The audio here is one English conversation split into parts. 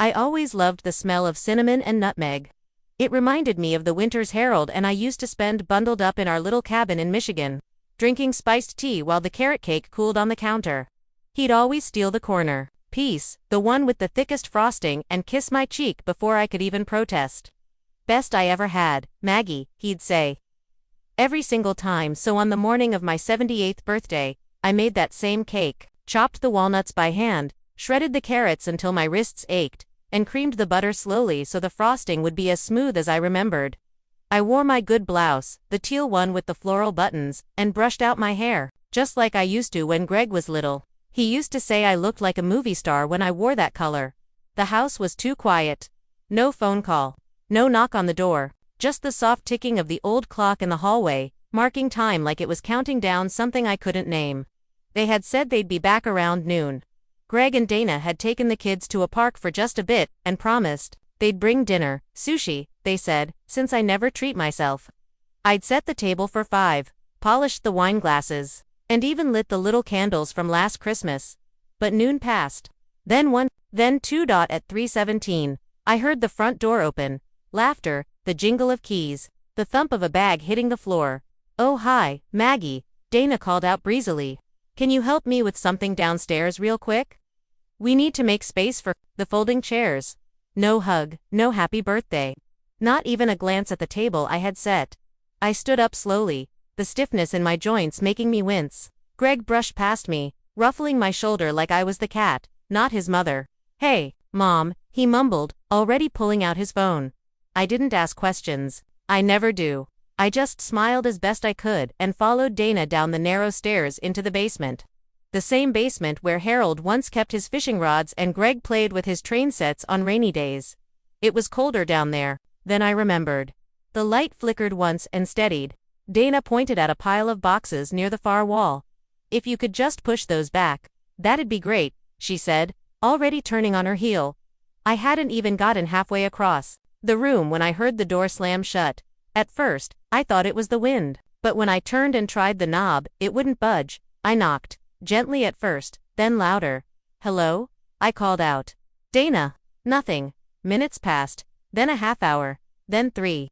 I always loved the smell of cinnamon and nutmeg. It reminded me of the Winter's Herald, and I used to spend bundled up in our little cabin in Michigan, drinking spiced tea while the carrot cake cooled on the counter. He'd always steal the corner piece, the one with the thickest frosting, and kiss my cheek before I could even protest. "Best I ever had, Maggie," he'd say. Every single time. So on the morning of my 78th birthday, I made that same cake, chopped the walnuts by hand, shredded the carrots until my wrists ached, and creamed the butter slowly so the frosting would be as smooth as I remembered. I wore my good blouse, the teal one with the floral buttons, and brushed out my hair, just like I used to when Greg was little. He used to say I looked like a movie star when I wore that color. The house was too quiet. No phone call. No knock on the door. Just the soft ticking of the old clock in the hallway, marking time like it was counting down something I couldn't name. They had said they'd be back around noon. Greg and Dana had taken the kids to a park for just a bit, and promised they'd bring dinner, sushi, they said, since I never treat myself. I'd set the table for 5, polished the wine glasses, and even lit the little candles from last Christmas. But noon passed. Then 1, then 2. At 3:17, I heard the front door open. Laughter, the jingle of keys, the thump of a bag hitting the floor. "Oh hi, Maggie," Dana called out breezily. "Can you help me with something downstairs real quick? We need to make space for the folding chairs." No hug, no happy birthday. Not even a glance at the table I had set. I stood up slowly, the stiffness in my joints making me wince. Greg brushed past me, ruffling my shoulder like I was the cat, not his mother. "Hey, Mom," he mumbled, already pulling out his phone. I didn't ask questions. I never do. I just smiled as best I could and followed Dana down the narrow stairs into the basement. The same basement where Harold once kept his fishing rods and Greg played with his train sets on rainy days. It was colder down there. Then I remembered. The light flickered once and steadied. Dana pointed at a pile of boxes near the far wall. "If you could just push those back, that'd be great," she said, already turning on her heel. I hadn't even gotten halfway across the room when I heard the door slam shut. At first, I thought it was the wind, but when I turned and tried the knob, it wouldn't budge. I knocked, gently at first, then louder. "Hello?" I called out. "Dana." Nothing. Minutes passed, then a half hour, then 3.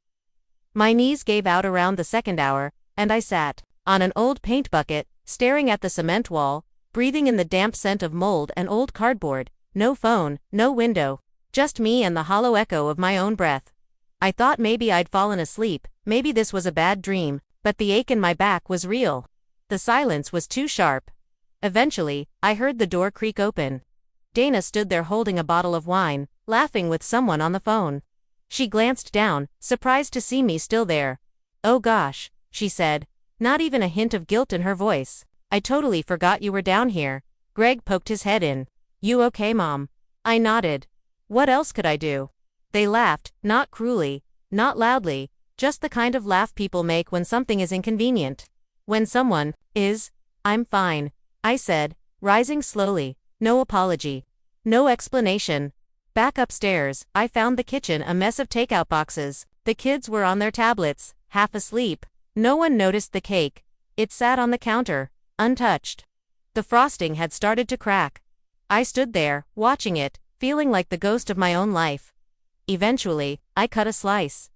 My knees gave out around the second hour, and I sat on an old paint bucket, staring at the cement wall, breathing in the damp scent of mold and old cardboard. No phone, no window, just me and the hollow echo of my own breath. I thought maybe I'd fallen asleep, maybe this was a bad dream, but the ache in my back was real. The silence was too sharp. Eventually, I heard the door creak open. Dana stood there holding a bottle of wine, laughing with someone on the phone. She glanced down, surprised to see me still there. "Oh gosh," she said, not even a hint of guilt in her voice. "I totally forgot you were down here." Greg poked his head in. "You okay, Mom?" I nodded. What else could I do? They laughed, not cruelly, not loudly, just the kind of laugh people make when something is inconvenient. When someone is. "I'm fine," I said, rising slowly. No apology. No explanation. Back upstairs, I found the kitchen a mess of takeout boxes. The kids were on their tablets, half asleep. No one noticed the cake. It sat on the counter, untouched. The frosting had started to crack. I stood there, watching it, feeling like the ghost of my own life. Eventually, I cut a slice.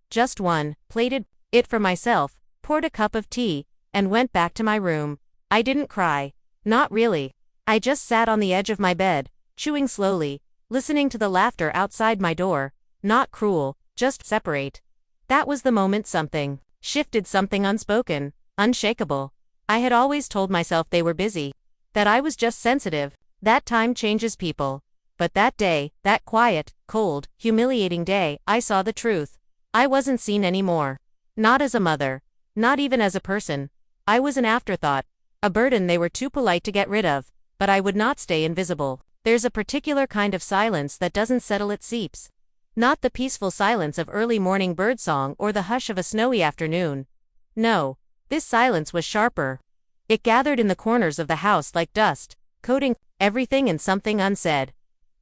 Just one, plated it for myself, poured a cup of tea, and went back to my room. I didn't cry. Not really. I just sat on the edge of my bed, chewing slowly, listening to the laughter outside my door. Not cruel, just separate. That was the moment something shifted, something unspoken, unshakable. I had always told myself they were busy, that I was just sensitive, that time changes people. But that day, that quiet, cold, humiliating day, I saw the truth. I wasn't seen anymore. Not as a mother. Not even as a person. I was an afterthought. A burden they were too polite to get rid of. But I would not stay invisible. There's a particular kind of silence that doesn't settle, it seeps. Not the peaceful silence of early morning birdsong or the hush of a snowy afternoon. No, this silence was sharper. It gathered in the corners of the house like dust, coating everything in something unsaid.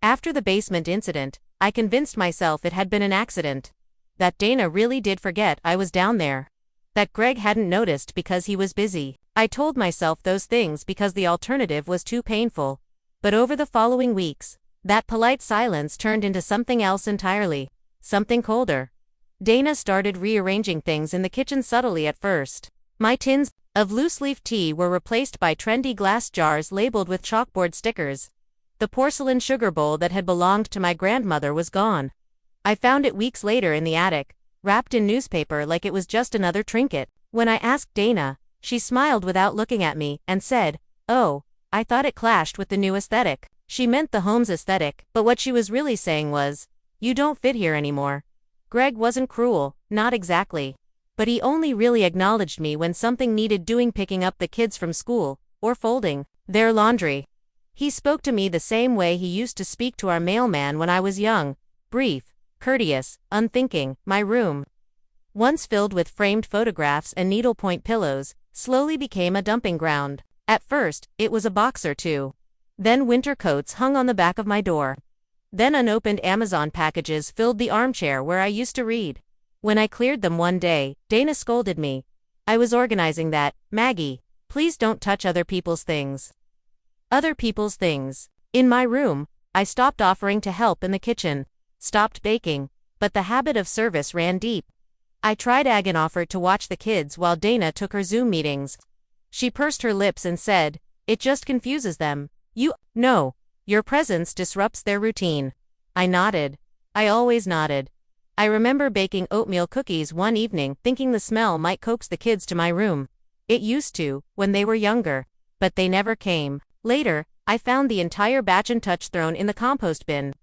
After the basement incident, I convinced myself it had been an accident. That Dana really did forget I was down there. That Greg hadn't noticed because he was busy. I told myself those things because the alternative was too painful. But over the following weeks, That polite silence turned into something else entirely. Something colder. Dana started rearranging things in the kitchen subtly at first. My tins of loose-leaf tea were replaced by trendy glass jars labeled with chalkboard stickers. The porcelain sugar bowl that had belonged to my grandmother was gone. I found it weeks later in the attic, wrapped in newspaper like it was just another trinket. When I asked Dana, she smiled without looking at me and said, "Oh, I thought it clashed with the new aesthetic." She meant the home's aesthetic, but what she was really saying was, "You don't fit here anymore." Greg wasn't cruel, not exactly. But he only really acknowledged me when something needed doing, picking up the kids from school, or folding their laundry. He spoke to me the same way he used to speak to our mailman when I was young, brief, courteous, unthinking. My room, once filled with framed photographs and needlepoint pillows, slowly became a dumping ground. At first, it was a box or two. Then winter coats hung on the back of my door. Then unopened Amazon packages filled the armchair where I used to read. When I cleared them one day, Dana scolded me. "I was organizing that, Maggie. Please don't touch other people's things." Other people's things. In my room, I stopped offering to help in the kitchen, stopped baking, but the habit of service ran deep. I tried and offered to watch the kids while Dana took her Zoom meetings. She pursed her lips and said, "It just confuses them. No, your presence disrupts their routine." I nodded. I always nodded. I remember baking oatmeal cookies one evening, thinking the smell might coax the kids to my room. It used to, when they were younger. But they never came. Later, I found the entire batch untouched, thrown in the compost bin.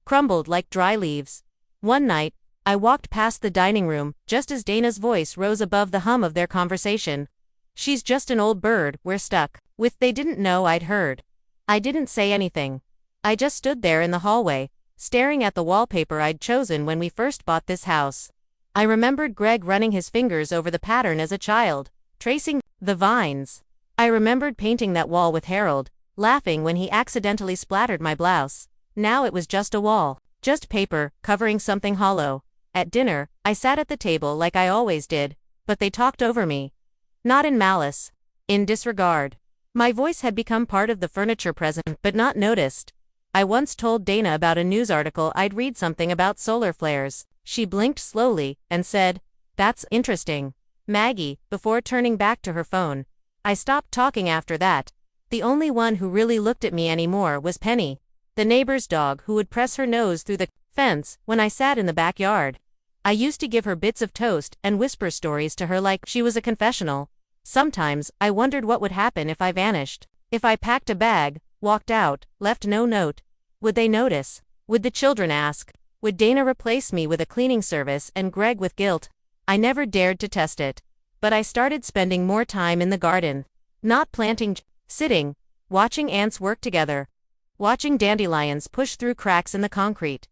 Crumbled like dry leaves. One night, I walked past the dining room, just as Dana's voice rose above the hum of their conversation. "She's just an old bird, we're stuck with." They didn't know I'd heard. I didn't say anything. I just stood there in the hallway, staring at the wallpaper I'd chosen when we first bought this house. I remembered Greg running his fingers over the pattern as a child, tracing the vines. I remembered painting that wall with Harold, laughing when he accidentally splattered my blouse. Now it was just a wall, just paper, covering something hollow. At dinner, I sat at the table like I always did, but they talked over me. Not in malice. In disregard. My voice had become part of the furniture, present but not noticed. I once told Dana about a news article I'd read, something about solar flares. She blinked slowly and said, "That's interesting, Maggie," before turning back to her phone. I stopped talking after that. The only one who really looked at me anymore was Penny, the neighbor's dog, who would press her nose through the fence when I sat in the backyard. I used to give her bits of toast and whisper stories to her like she was a confessional. Sometimes, I wondered what would happen if I vanished. If I packed a bag, walked out, left no note. Would they notice? Would the children ask? Would Dana replace me with a cleaning service and Greg with guilt? I never dared to test it. But I started spending more time in the garden. Not planting, sitting, watching ants work together. Watching dandelions push through cracks in the concrete.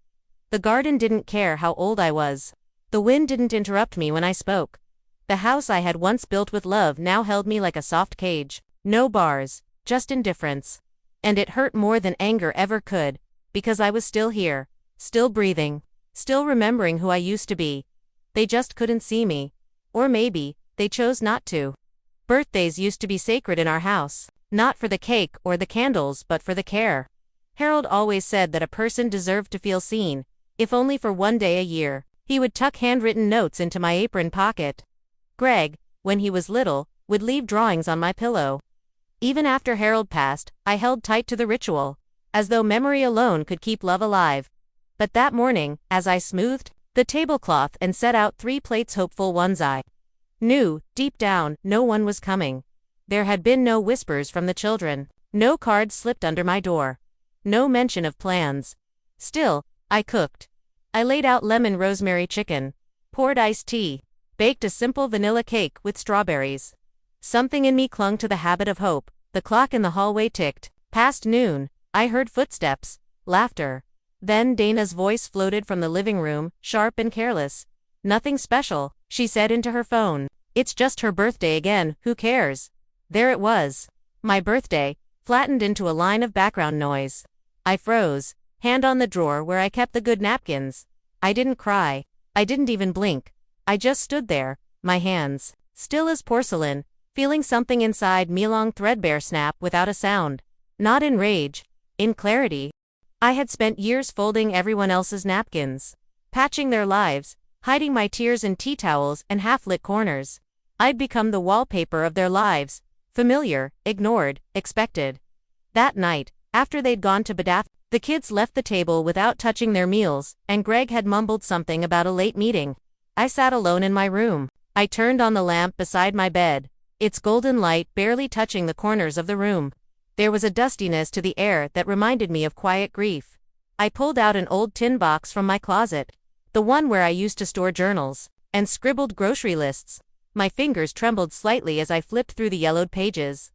The garden didn't care how old I was. The wind didn't interrupt me when I spoke. The house I had once built with love now held me like a soft cage. No bars, just indifference. And it hurt more than anger ever could, because I was still here, still breathing, still remembering who I used to be. They just couldn't see me. Or maybe, they chose not to. Birthdays used to be sacred in our house, not for the cake or the candles, but for the care. Harold always said that a person deserved to feel seen, if only for one day a year. He would tuck handwritten notes into my apron pocket. Greg, when he was little, would leave drawings on my pillow. Even after Harold passed, I held tight to the ritual, as though memory alone could keep love alive. But that morning, as I smoothed the tablecloth and set out 3 plates, hopeful ones, I knew, deep down, no one was coming. There had been no whispers from the children, no cards slipped under my door, no mention of plans. Still, I cooked. I laid out lemon rosemary chicken, poured iced tea, baked a simple vanilla cake with strawberries. Something in me clung to the habit of hope. The clock in the hallway ticked. Past noon. I heard footsteps, laughter. Then Dana's voice floated from the living room, sharp and careless. "Nothing special," she said into her phone. "It's just her birthday again, who cares?" There it was. My birthday, flattened into a line of background noise. I froze, hand on the drawer where I kept the good napkins. I didn't cry. I didn't even blink. I just stood there, my hands still as porcelain, feeling something inside me long threadbare snap without a sound. Not in rage, in clarity. I had spent years folding everyone else's napkins, patching their lives, hiding my tears in tea towels and half-lit corners. I'd become the wallpaper of their lives, familiar, ignored, expected. That night, after they'd gone to bed, the kids left the table without touching their meals, and Greg had mumbled something about a late meeting. I sat alone in my room. I turned on the lamp beside my bed, its golden light barely touching the corners of the room. There was a dustiness to the air that reminded me of quiet grief. I pulled out an old tin box from my closet, the one where I used to store journals, and scribbled grocery lists. My fingers trembled slightly as I flipped through the yellowed pages.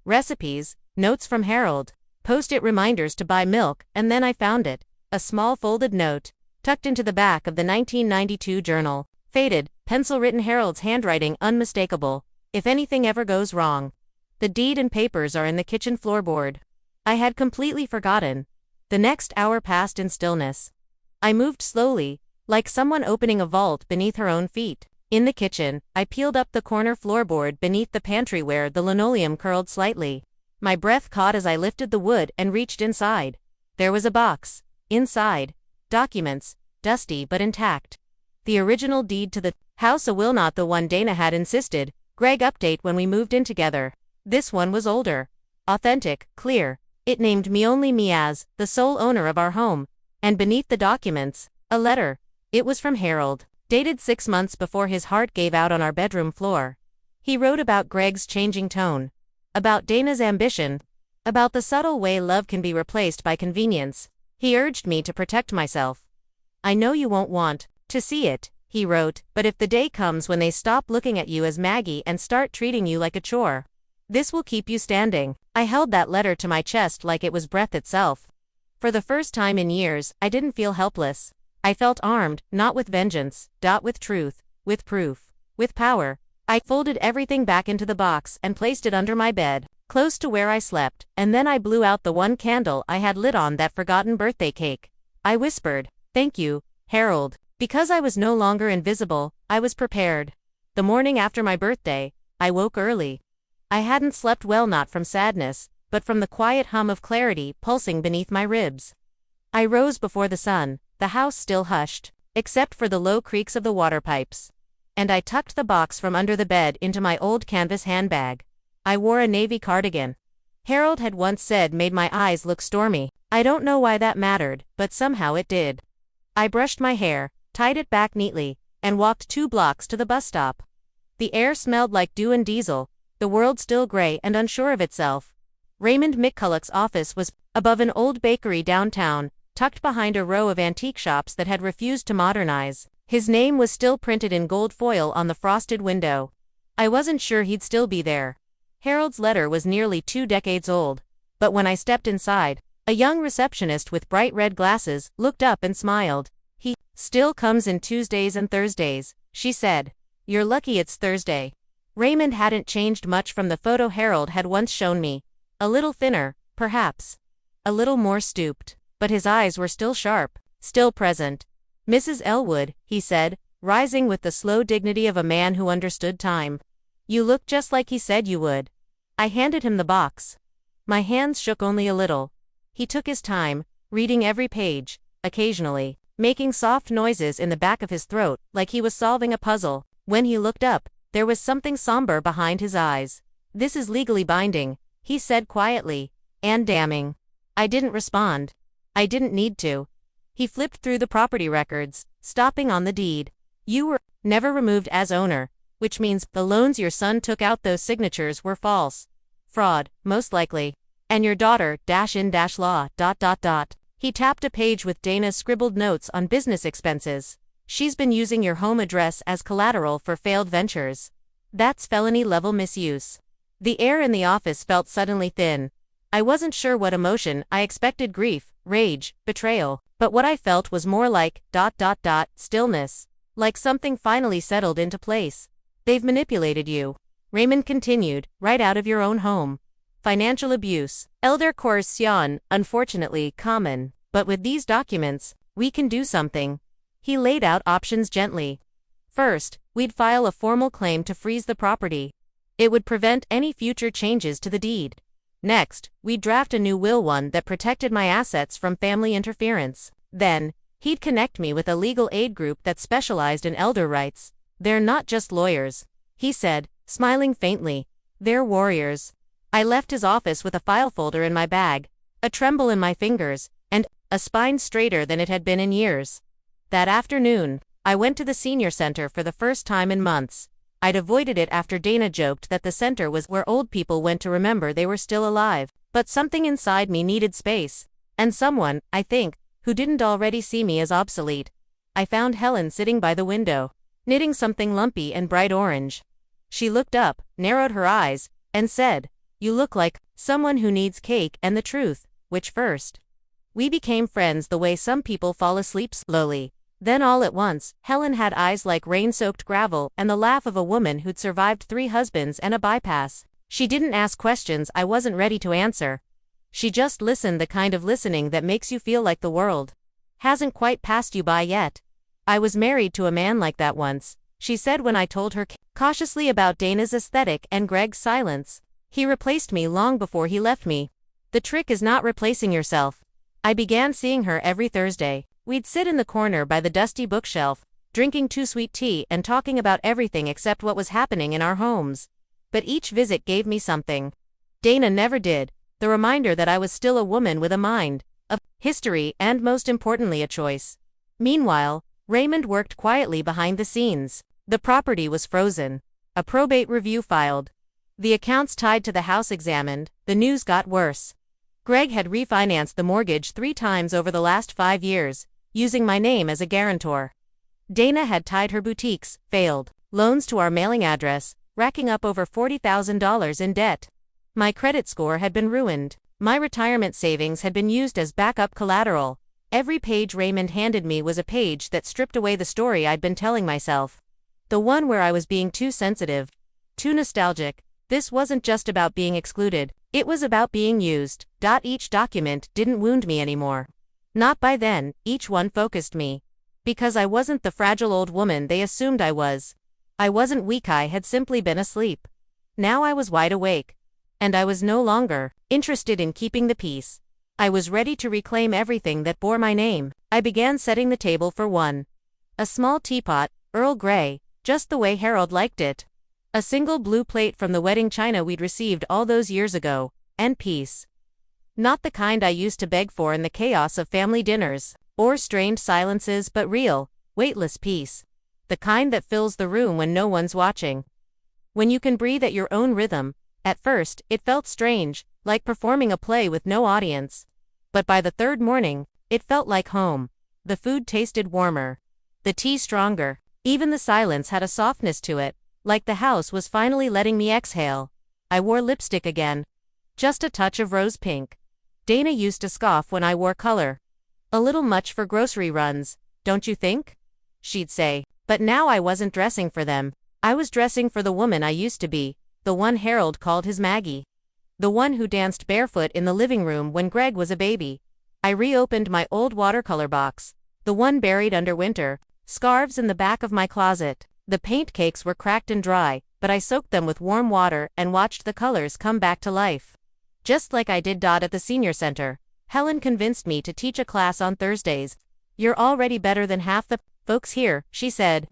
Recipes, notes from Harold, post-it reminders to buy milk, and then I found it, a small folded note, tucked into the back of the 1992 journal. Faded, pencil-written, Harold's handwriting unmistakable. If anything ever goes wrong. The deed and papers are in the kitchen floorboard. I had completely forgotten. The next hour passed in stillness. I moved slowly, like someone opening a vault beneath her own feet. In the kitchen, I peeled up the corner floorboard beneath the pantry where the linoleum curled slightly. My breath caught as I lifted the wood and reached inside. There was a box. Inside, documents, dusty but intact. The original deed to the house, a will, not the one Dana had insisted. Greg update when we moved in together. This one was older. Authentic, clear. It named me, only me, as the sole owner of our home. And beneath the documents, a letter. It was from Harold, dated 6 months before his heart gave out on our bedroom floor. He wrote about Greg's changing tone, about Dana's ambition, about the subtle way love can be replaced by convenience. He urged me to protect myself. I know you won't want to see it, he wrote, but if the day comes when they stop looking at you as Maggie and start treating you like a chore, this will keep you standing. I held that letter to my chest like it was breath itself. For the first time in years, I didn't feel helpless. I felt armed, not with vengeance, with truth, with proof, with power. I folded everything back into the box and placed it under my bed, close to where I slept, and then I blew out the one candle I had lit on that forgotten birthday cake. I whispered, "Thank you, Harold." Because I was no longer invisible, I was prepared. The morning after my birthday, I woke early. I hadn't slept well, not from sadness, but from the quiet hum of clarity pulsing beneath my ribs. I rose before the sun, the house still hushed, except for the low creaks of the water pipes. And I tucked the box from under the bed into my old canvas handbag. I wore a navy cardigan. Harold had once said made my eyes look stormy. I don't know why that mattered, but somehow it did. I brushed my hair, tied it back neatly, and walked 2 blocks to the bus stop. The air smelled like dew and diesel, the world still gray and unsure of itself. Raymond McCulloch's office was above an old bakery downtown, tucked behind a row of antique shops that had refused to modernize. His name was still printed in gold foil on the frosted window. I wasn't sure he'd still be there. Harold's letter was nearly 2 decades old, but when I stepped inside, a young receptionist with bright red glasses looked up and smiled. "He still comes in Tuesdays and Thursdays," she said. "You're lucky it's Thursday." Raymond hadn't changed much from the photo Harold had once shown me. A little thinner, perhaps. A little more stooped. But his eyes were still sharp, still present. "Mrs. Elwood," he said, rising with the slow dignity of a man who understood time. "You look just like he said you would." I handed him the box. My hands shook only a little. He took his time, reading every page, occasionally making soft noises in the back of his throat like he was solving a puzzle. When he looked up, there was something somber behind his eyes. "This is legally binding," he said quietly, "and damning." I didn't respond. I didn't need to. He flipped through the property records, stopping on the deed. "You were never removed as owner, which means the loans your son took out, those signatures were false. Fraud, most likely. And your daughter, -in-law, ... He tapped a page with Dana's scribbled notes on business expenses. "She's been using your home address as collateral for failed ventures. That's felony-level misuse." The air in the office felt suddenly thin. I wasn't sure what emotion I expected: grief, rage, betrayal. But what I felt was more like ... stillness. Like something finally settled into place. "They've manipulated you," Raymond continued, "right out of your own home. Financial abuse, elder coercion, unfortunately common. But with these documents, we can do something." He laid out options gently. First, we'd file a formal claim to freeze the property. It would prevent any future changes to the deed. Next, we'd draft a new will, one that protected my assets from family interference. Then, he'd connect me with a legal aid group that specialized in elder rights. They're not just lawyers, he said, smiling faintly. They're warriors. I left his office with a file folder in my bag, a tremble in my fingers, and a spine straighter than it had been in years. That afternoon, I went to the senior center for the first time in months. I'd avoided it after Dana joked that the center was where old people went to remember they were still alive. But something inside me needed space. And someone, I think, who didn't already see me as obsolete. I found Helen sitting by the window, knitting something lumpy and bright orange. She looked up, narrowed her eyes, and said, "You look like someone who needs cake and the truth. Which first?" We became friends the way some people fall asleep slowly. Then all at once, Helen had eyes like rain-soaked gravel and the laugh of a woman who'd survived 3 husbands and a bypass. She didn't ask questions I wasn't ready to answer. She just listened, the kind of listening that makes you feel like the world hasn't quite passed you by yet. "I was married to a man like that once," she said when I told her cautiously about Dana's aesthetic and Greg's silence. "He replaced me long before he left me. The trick is not replacing yourself." I began seeing her every Thursday. We'd sit in the corner by the dusty bookshelf, drinking 2-sweet tea and talking about everything except what was happening in our homes. But each visit gave me something Dana never did: the reminder that I was still a woman with a mind, a history, and most importantly a choice. Meanwhile, Raymond worked quietly behind the scenes. The property was frozen, a probate review filed, the accounts tied to the house examined. The news got worse. Greg had refinanced the mortgage 3 times over the last 5 years, using my name as a guarantor. Dana had tied her boutiques, failed loans to our mailing address, racking up over $40,000 in debt. My credit score had been ruined. My retirement savings had been used as backup collateral. Every page Raymond handed me was a page that stripped away the story I'd been telling myself. The one where I was being too sensitive, too nostalgic. This wasn't just about being excluded, it was about being used. Each document didn't wound me anymore. Not by then. Each one focused me. Because I wasn't the fragile old woman they assumed I was. I wasn't weak, I had simply been asleep. Now I was wide awake. And I was no longer interested in keeping the peace. I was ready to reclaim everything that bore my name. I began setting the table for one. A small teapot, Earl Grey, just the way Harold liked it. A single blue plate from the wedding china we'd received all those years ago. And peace. Not the kind I used to beg for in the chaos of family dinners, or strained silences, but real, weightless peace. The kind that fills the room when no one's watching. When you can breathe at your own rhythm. At first, it felt strange, like performing a play with no audience. But by the 3rd morning, it felt like home. The food tasted warmer. The tea stronger. Even the silence had a softness to it, like the house was finally letting me exhale. I wore lipstick again. Just a touch of rose pink. Dana used to scoff when I wore color. "A little much for grocery runs, don't you think?" she'd say. But now I wasn't dressing for them. I was dressing for the woman I used to be, the one Harold called his Maggie. The one who danced barefoot in the living room when Greg was a baby. I reopened my old watercolor box, the one buried under winter scarves in the back of my closet. The paint cakes were cracked and dry, but I soaked them with warm water and watched the colors come back to life. Just like I did at the senior center. Helen convinced me to teach a class on Thursdays. "You're already better than half the folks here," she said.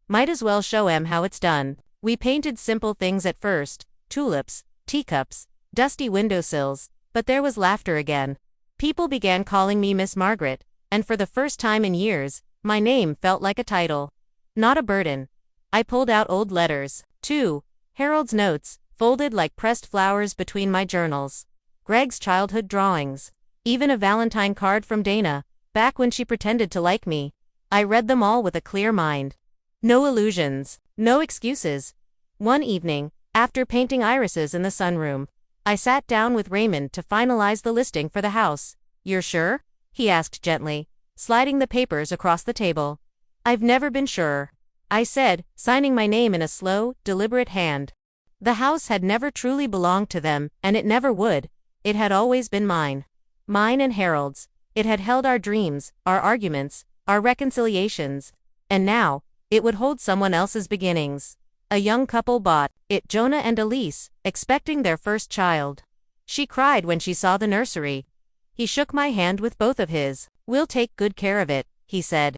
"Might as well show 'em how it's done." We painted simple things at first: tulips, teacups, dusty windowsills. But there was laughter again. People began calling me Miss Margaret, and for the first time in years, my name felt like a title, not a burden. I pulled out old letters, too. Harold's notes, folded like pressed flowers between my journals. Greg's childhood drawings. Even a Valentine card from Dana, back when she pretended to like me. I read them all with a clear mind. No illusions, no excuses. One evening, after painting irises in the sunroom, I sat down with Raymond to finalize the listing for the house. "You're sure?" he asked gently, sliding the papers across the table. "I've never been surer," I said, signing my name in a slow, deliberate hand. The house had never truly belonged to them, and it never would. It had always been mine. Mine and Harold's. It had held our dreams, our arguments, our reconciliations. And now, it would hold someone else's beginnings. A young couple bought it, Jonah and Elise, expecting their first child. She cried when she saw the nursery. He shook my hand with both of his. "We'll take good care of it," he said.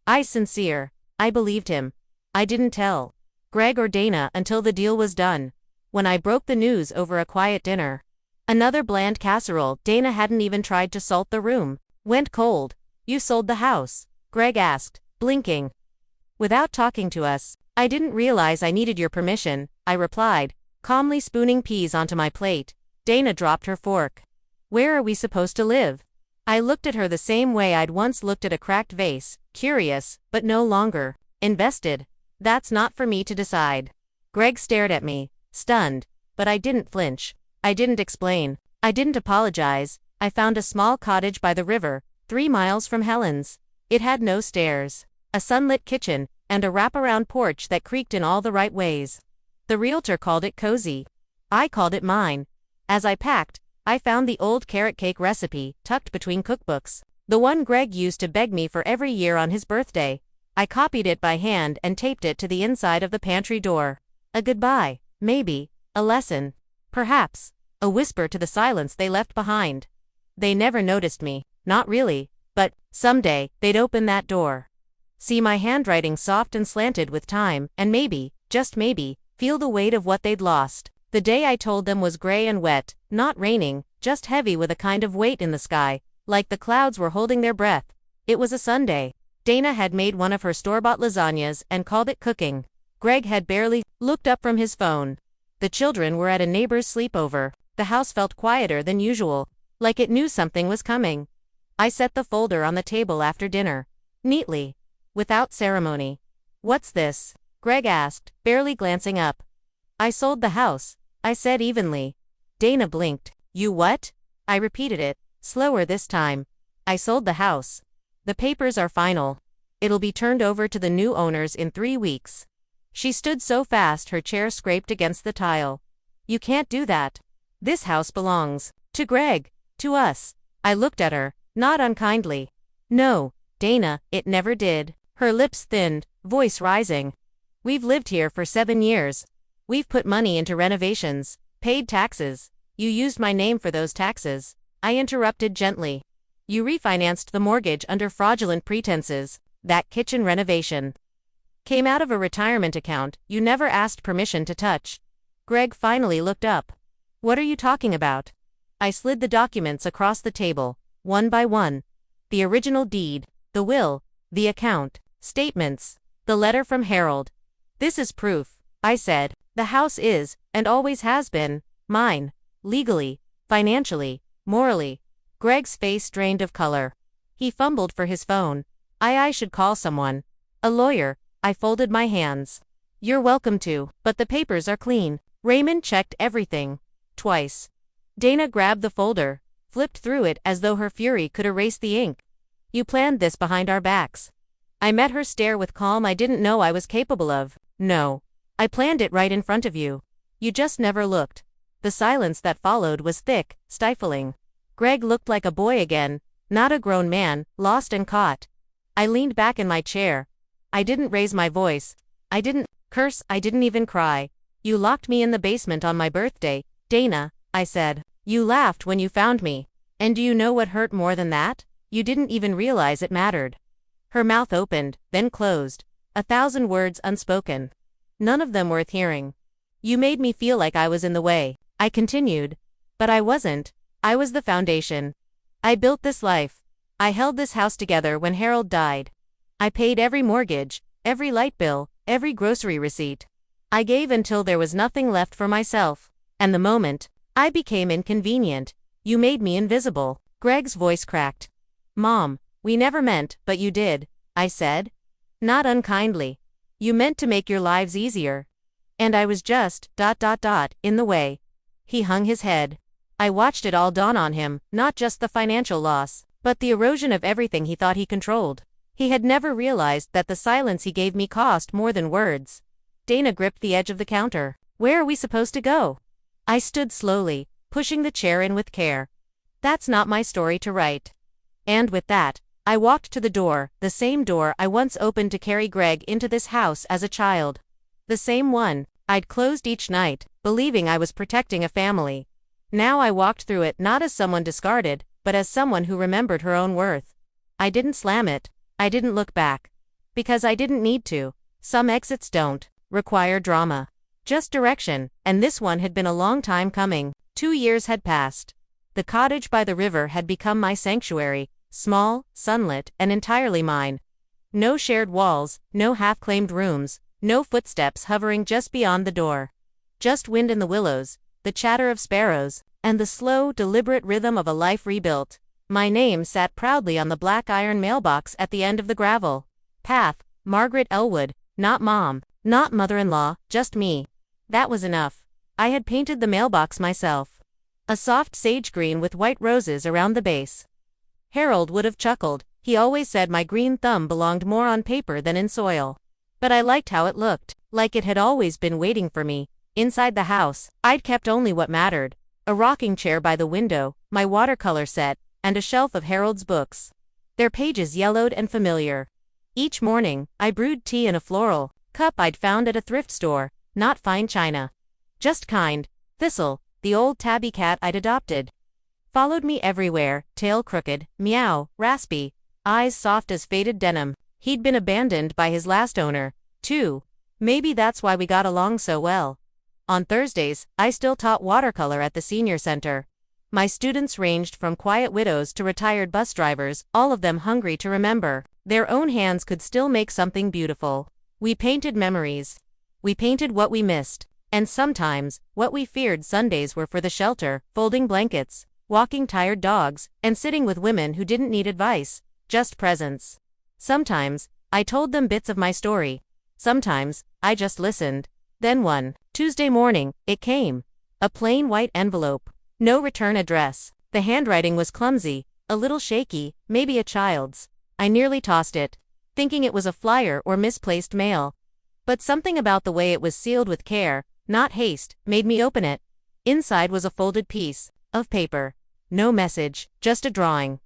I believed him. I didn't tell Greg or Dana until the deal was done, when I broke the news over a quiet dinner. Another bland casserole, Dana hadn't even tried to salt the room, went cold. "You sold the house?" Greg asked, blinking. "Without talking to us. I didn't realize I needed your permission," I replied, calmly spooning peas onto my plate. Dana dropped her fork. "Where are we supposed to live?" I looked at her the same way I'd once looked at a cracked vase, curious, but no longer invested. "That's not for me to decide." Greg stared at me, stunned, but I didn't flinch. I didn't explain. I didn't apologize. I found a small cottage by the river, 3 miles from Helen's. It had no stairs, a sunlit kitchen, and a wraparound porch that creaked in all the right ways. The realtor called it cozy. I called it mine. As I packed, I found the old carrot cake recipe, tucked between cookbooks. The one Greg used to beg me for every year on his birthday. I copied it by hand and taped it to the inside of the pantry door. A goodbye, maybe, a lesson, perhaps, a whisper to the silence they left behind. They never noticed me, not really, but someday they'd open that door, see my handwriting soft and slanted with time, and maybe, just maybe, feel the weight of what they'd lost. The day I told them was gray and wet, not raining, just heavy with a kind of weight in the sky, like the clouds were holding their breath. It was a Sunday. Dana had made one of her store-bought lasagnas and called it cooking. Greg had barely looked up from his phone. The children were at a neighbor's sleepover. The house felt quieter than usual, like it knew something was coming. I set the folder on the table after dinner, neatly, without ceremony. "What's this?" Greg asked, barely glancing up. "I sold the house," I said evenly. Dana blinked. "You what?" I repeated it, slower this time. "I sold the house. The papers are final. It'll be turned over to the new owners in 3 weeks." She stood so fast her chair scraped against the tile. "You can't do that. This house belongs to Greg, to us." I looked at her, not unkindly. "No, Dana, it never did." Her lips thinned, voice rising. "We've lived here for 7 years. We've put money into renovations, paid taxes. You used my name for those taxes," I interrupted gently. "You refinanced the mortgage under fraudulent pretenses. That kitchen renovation came out of a retirement account you never asked permission to touch." Greg finally looked up. "What are you talking about?" I slid the documents across the table, one by one. The original deed, the will, the account statements, the letter from Harold. "This is proof," I said. "The house is, and always has been, mine. Legally, financially, morally." Greg's face drained of color. He fumbled for his phone. I should call someone. A lawyer. I folded my hands. "You're welcome to, but the papers are clean." Raymond checked everything. Twice. Dana grabbed the folder, flipped through it as though her fury could erase the ink. "You planned this behind our backs." I met her stare with calm I didn't know I was capable of. "No. I planned it right in front of you. You just never looked." The silence that followed was thick, stifling. Greg looked like a boy again, not a grown man, lost and caught. I leaned back in my chair. I didn't raise my voice. I didn't curse, I didn't even cry. "You locked me in the basement on my birthday, Dana," I said. "You laughed when you found me. And do you know what hurt more than that? You didn't even realize it mattered." Her mouth opened, then closed. 1,000 words unspoken. None of them worth hearing. "You made me feel like I was in the way," I continued. "But I wasn't. I was the foundation. I built this life. I held this house together when Harold died. I paid every mortgage, every light bill, every grocery receipt. I gave until there was nothing left for myself. And the moment I became inconvenient, you made me invisible." Greg's voice cracked. "Mom, we never meant, but you did," I said. Not unkindly. "You meant to make your lives easier. And I was just, in the way." He hung his head. I watched it all dawn on him, not just the financial loss, but the erosion of everything he thought he controlled. He had never realized that the silence he gave me cost more than words. Dana gripped the edge of the counter. "Where are we supposed to go?" I stood slowly, pushing the chair in with care. "That's not my story to write." And with that, I walked to the door, the same door I once opened to carry Greg into this house as a child. The same one I'd closed each night, believing I was protecting a family. Now I walked through it not as someone discarded, but as someone who remembered her own worth. I didn't slam it. I didn't look back. Because I didn't need to. Some exits don't require drama. Just direction, and this one had been a long time coming. 2 years had passed. The cottage by the river had become my sanctuary, small, sunlit, and entirely mine. No shared walls, no half-claimed rooms, no footsteps hovering just beyond the door. Just wind in the willows, the chatter of sparrows, and the slow, deliberate rhythm of a life rebuilt. My name sat proudly on the black iron mailbox at the end of the gravel path, Margaret Elwood, not Mom, not mother-in-law, just me. That was enough. I had painted the mailbox myself. A soft sage green with white roses around the base. Harold would have chuckled. He always said my green thumb belonged more on paper than in soil. But I liked how it looked, like it had always been waiting for me. Inside the house, I'd kept only what mattered. A rocking chair by the window, my watercolor set, and a shelf of Harold's books. Their pages yellowed and familiar. Each morning, I brewed tea in a floral cup I'd found at a thrift store, not fine china. Just kind. Thistle, the old tabby cat I'd adopted. Followed me everywhere, tail crooked, meow, raspy, eyes soft as faded denim. He'd been abandoned by his last owner, too. Maybe that's why we got along so well. On Thursdays, I still taught watercolor at the senior center. My students ranged from quiet widows to retired bus drivers, all of them hungry to remember. Their own hands could still make something beautiful. We painted memories. We painted what we missed. And sometimes, what we feared. Sundays were for the shelter, folding blankets, walking tired dogs, and sitting with women who didn't need advice, just presence. Sometimes, I told them bits of my story. Sometimes, I just listened. Then one Tuesday morning, it came. A plain white envelope. No return address. The handwriting was clumsy, a little shaky, maybe a child's. I nearly tossed it, thinking it was a flyer or misplaced mail. But something about the way it was sealed with care, not haste, made me open it. Inside was a folded piece of paper. No message, just a drawing.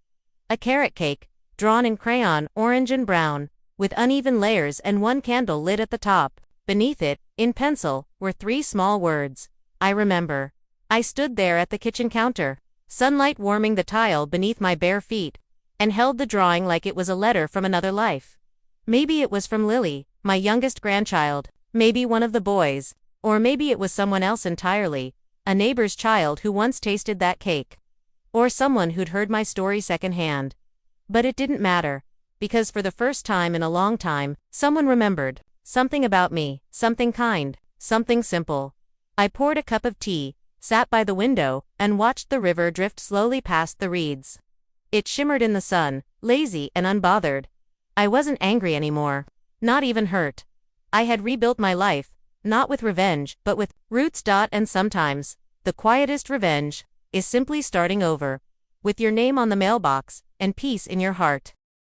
A carrot cake, drawn in crayon, orange and brown, with uneven layers and one candle lit at the top. Beneath it, in pencil, were 3 small words. I remember. I stood there at the kitchen counter, sunlight warming the tile beneath my bare feet, and held the drawing like it was a letter from another life. Maybe it was from Lily, my youngest grandchild, maybe one of the boys, or maybe it was someone else entirely, a neighbor's child who once tasted that cake. Or someone who'd heard my story secondhand. But it didn't matter, because for the first time in a long time, someone remembered. Something about me, something kind, something simple. I poured a cup of tea, sat by the window, and watched the river drift slowly past the reeds. It shimmered in the sun, lazy and unbothered. I wasn't angry anymore. Not even hurt. I had rebuilt my life, not with revenge, but with roots. And sometimes, the quietest revenge is simply starting over. With your name on the mailbox, and peace in your heart.